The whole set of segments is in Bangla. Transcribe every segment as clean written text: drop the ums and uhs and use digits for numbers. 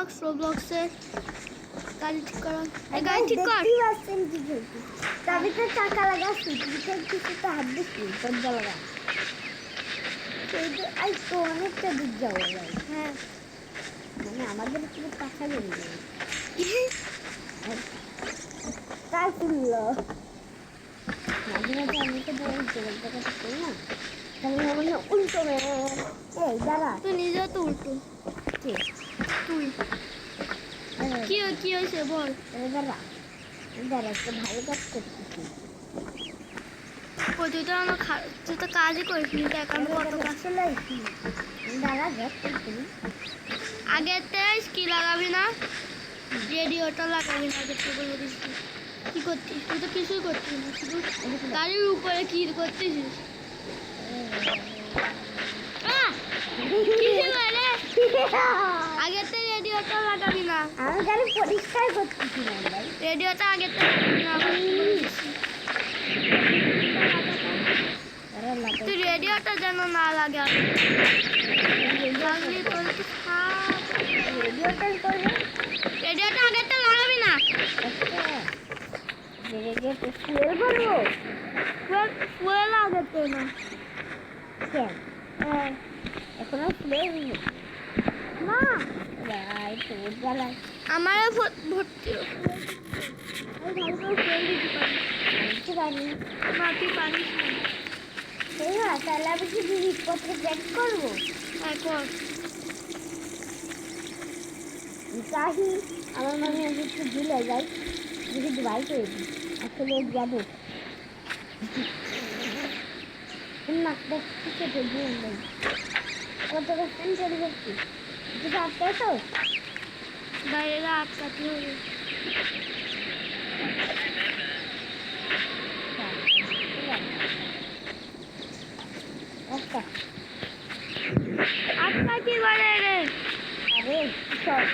রোবলক্সের গাড়ি ঠিক করা। এই গাড়ি ঠিক কর। দেখতেই পাচ্ছেন কি করছি। চাবিতে চাকা লাগাচ্ছি, পিছন কিছুতে হাত দিচ্ছি, দরজা লাগা। আই তো অনেকটা দূর যাবো ভাই। হ্যাঁ মানে আমাদের পুরো কাছা বেরিয়ে তাই শুনলো মাঝে মাঝে আমি তো বলি জায়গাটা করি না, তাহলে আমার না উল্টো এই দাঁড়া তুই নিজেও তো উল্টো। ঠিক তুই কি কি হয়েছে বল। দাঁড়া দাঁড়া একটা ভালো কাজ করতেছি। তুই তো আমার তুই তো কাজই করিস নি, দেখ আমি কত কাজ। চলে আসি দাঁড়া দেখ তুমি আগেতে কি লাগাবি না, রেডিওটা লাগাবি না, আগেতে বলে দিচ্ছি। কি করছিস তুই? তো কিছুই করছিস না, শুধু গাড়ির উপরে কি করতেছিস। আগেতে রেডিওটা লাগাবি না, আমি গাড়ি পরিষ্কার করতেছি না ভাই। রেডিওটা আগেতে লাগাবি না, বলে দিচ্ছি। তুই রেডিওটা যেন না লাগে, লাগলি তোর তো খারাপ। রেডিওটা করবে রেডিওটা আগেতে লাগাবি না। রেডিওতে ফুয়েল ভরবো ফুয়েল আগেতে না। কেন এখন আর ফুয়েল না ভাই তো জ্বালায় আমার ভর্তি আমি ভালো করে ফুয়েল দিতে পারি। বুঝতে পারি না তুই পারিস না। সেই হয় তাহলে আমি কি জিনিসপত্র চেক করবো এখন চাহি আমার মনে হয় একটু ভুলে যাই যদি দুবার করে দিই আসলে যাবো না দেখতে দিয়ে নেই কত সেন্টারি করছি দুটো আটকে তো বাইরে আটকাতে হবে। একটা আটকা কি করে রে? আরে সব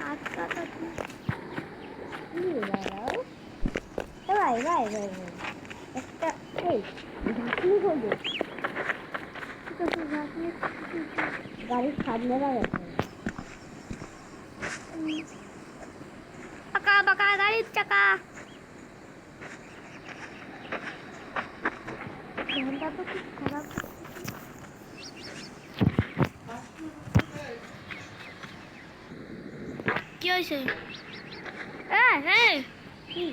আটকাটা কি? ভাই ভাই ভাই একটা এই ঢাকনি করবো ঠিক আছে ঢাকনি। গাড়ির সামনে লাগাচ্ছে চাকা বাঁকা গাড়ির চাকা। ধানটা তো খুব খারাপ। কি হয়েছে? কি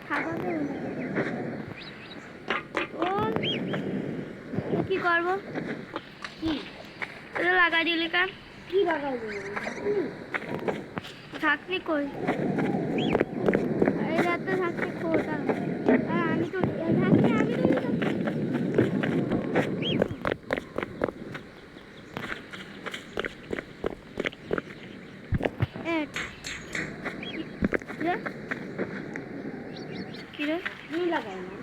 খাবাতে ও কি করবো? কি এটা লাগা দিলি কেন? কি লাগাই দেবো ঢাকনি কই? এই রাতে ঢাকনি কই? আমি তো ঢাকনি আমি তো কি রে? কি লাগাই না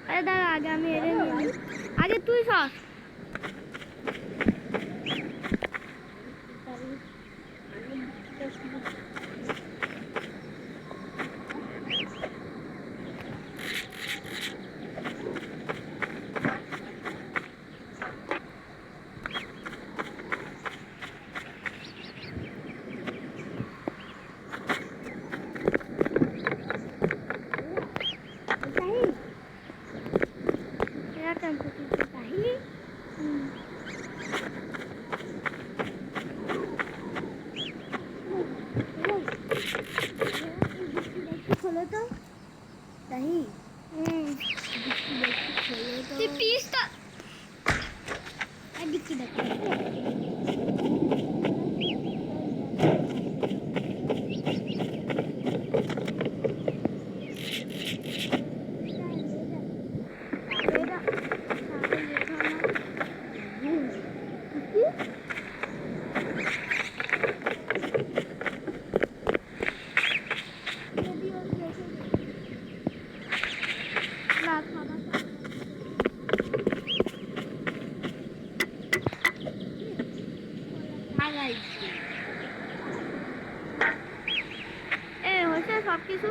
আরে দাঁড়া আগে আমি এনে নিই। আগে তুই সর। এ হয়েছে সব কিছু?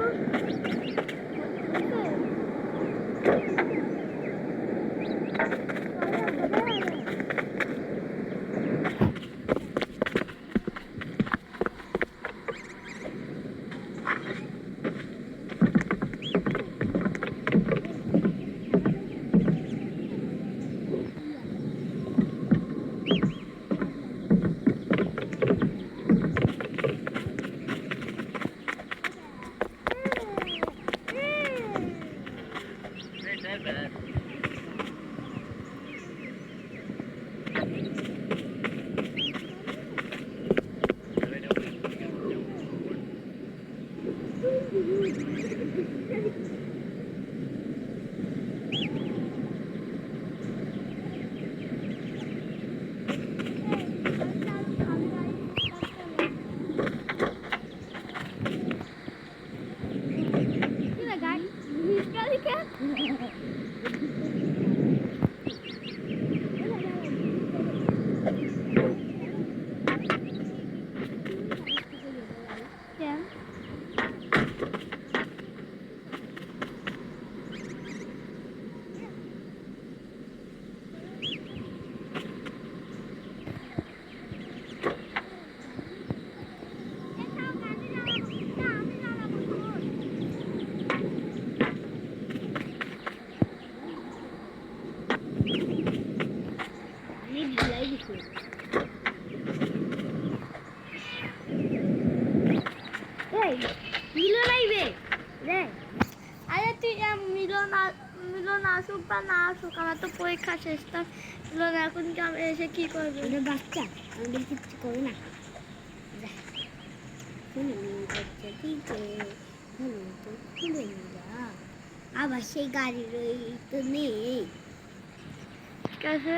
মিলন আসুক বা না আসুক, আমার তো পরীক্ষা শেষ। তা মিলন এখন কি এসে কি করবে? বাচ্চা আমাদের কিচ্ছু করে না। আবার সেই গাড়ির তো নেই। ঠিক আছে,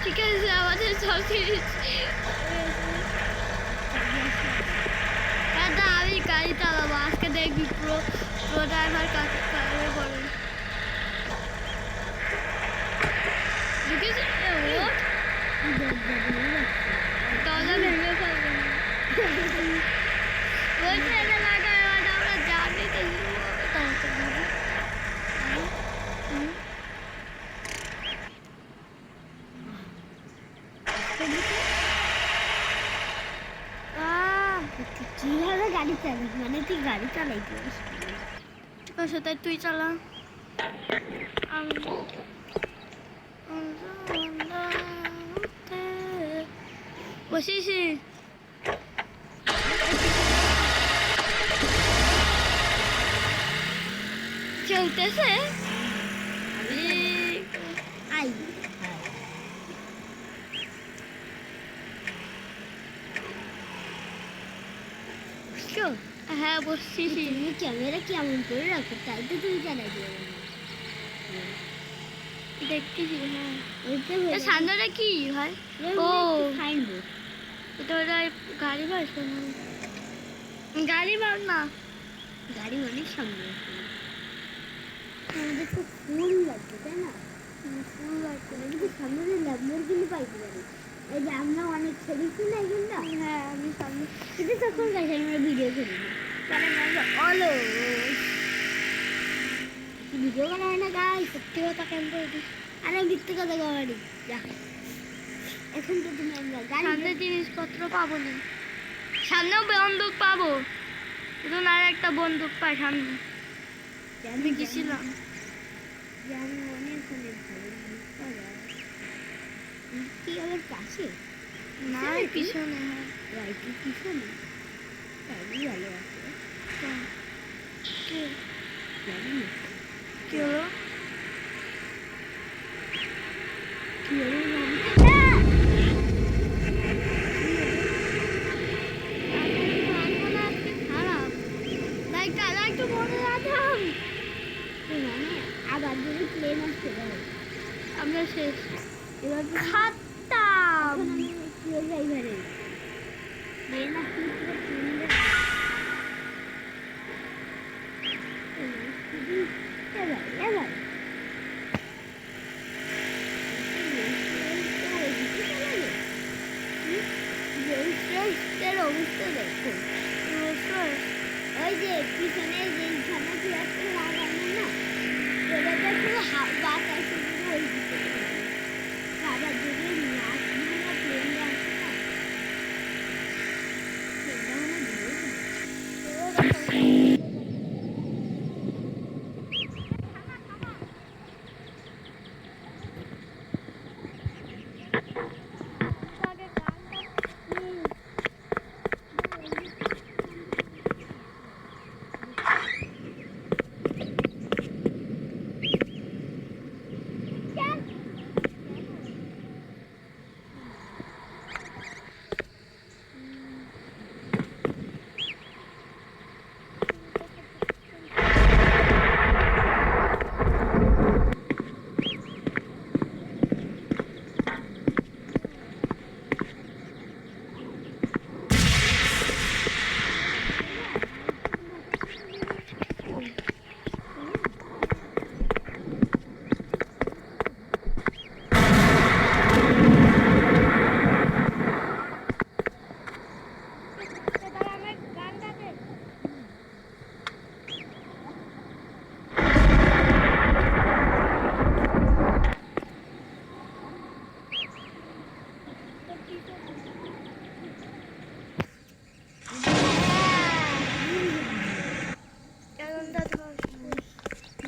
ঠিক আছে, আমাদের সব জিনিস দাদা আমি গাড়ি চালাবো আজকে, দেখবি প্রো ড্রাইভার কাকে বলেন। দরজা ভেঙে ফেলবে না বলছে, এটা লাগায় আমরা জানি কিভাবে গাড়ি চালাবি? মানে তুই গাড়ি চালাইতে তাই তুই চালা। বসিয়েছি চলতেছে আই বুঝছো? হ্যাঁ বসিয়েছি। তুমি ক্যামেরা কেমন করে রাখো তাই তো তুমি জানাই দিও দেখতেছি। হ্যাঁ ওইটা এ সামনেটা কি ভাই? ও সাইনবোর্ড এটা ওটা গাড়ি বাস গাড়ি বাস না গাড়ি অনেক সামনে আছে। আমাদের তো ফুল লাগবে তাই না? ফুল লাগবে। কিন্তু সামনে ল্যাম্বরগিনি পাইতে পারি। এই যে আমরা অনেক খেলেছি না এখানটা। হ্যাঁ আমি সামনে কিন্তু তখন গাছ আমরা ভিডিও করি না কারণ আমরা অলস ভিডিও করা হয় না গাছ। সত্যি কথা কেন বলবি? আরে মিথ্যে কথা গাড়ি যা এখন তো তুমি আমরা সামনে গাড়ি জিনিসপত্র পাবো না, সামনেও বন্দুক পাবো, এখন আর একটা বন্দুক পাই সামনে। আমি গেছিলাম জানি অনেক অনেক ভালো জিনিস পাওয়া যায়। কি আবার পাশে না পিছনে। হ্যাঁ রাইটের পিছনে তাই ভালো আছে কে জানি না কি হলো? কি হলো খারাপ লাইটটা লাইটটা বন্ধ রাখলাম। মানে আবার যদি প্লেন আসতে পারে আমরা শেষ এবার খাতাম। এখন আমি প্লেন ড্রাইভারে প্লেন আসলে এবার এবার অবস্থা দেখো ওই যে পিছনে যে ঝামা একটা লাগানো না ওটা পুরো বাতাস ওই দিকে আবার যদি নাচ না প্লেন আসে না সেটা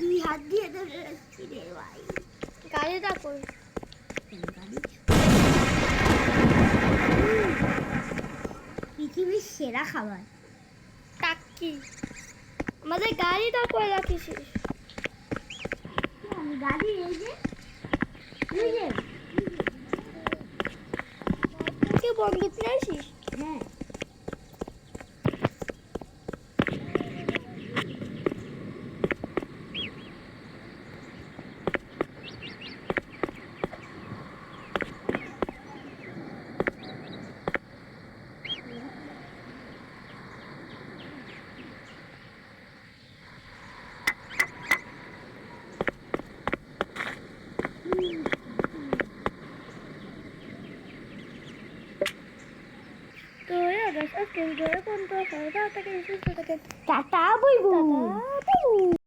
দুই হাত দিয়ে ধরে রাখছি রে ভাই গাড়িটা কই? পৃথিবীর সেরা খাবার টাক্কি। আমাদের গাড়িটা কই রাখিছিস? আমি গাড়ি এই যে কি বন্দুক নিয়েছিস? হ্যাঁ তো আজকে ভিডিওটা কোন তো সবাই থেকে সুস্থ থাকেন। টাটা বইবু টাটা।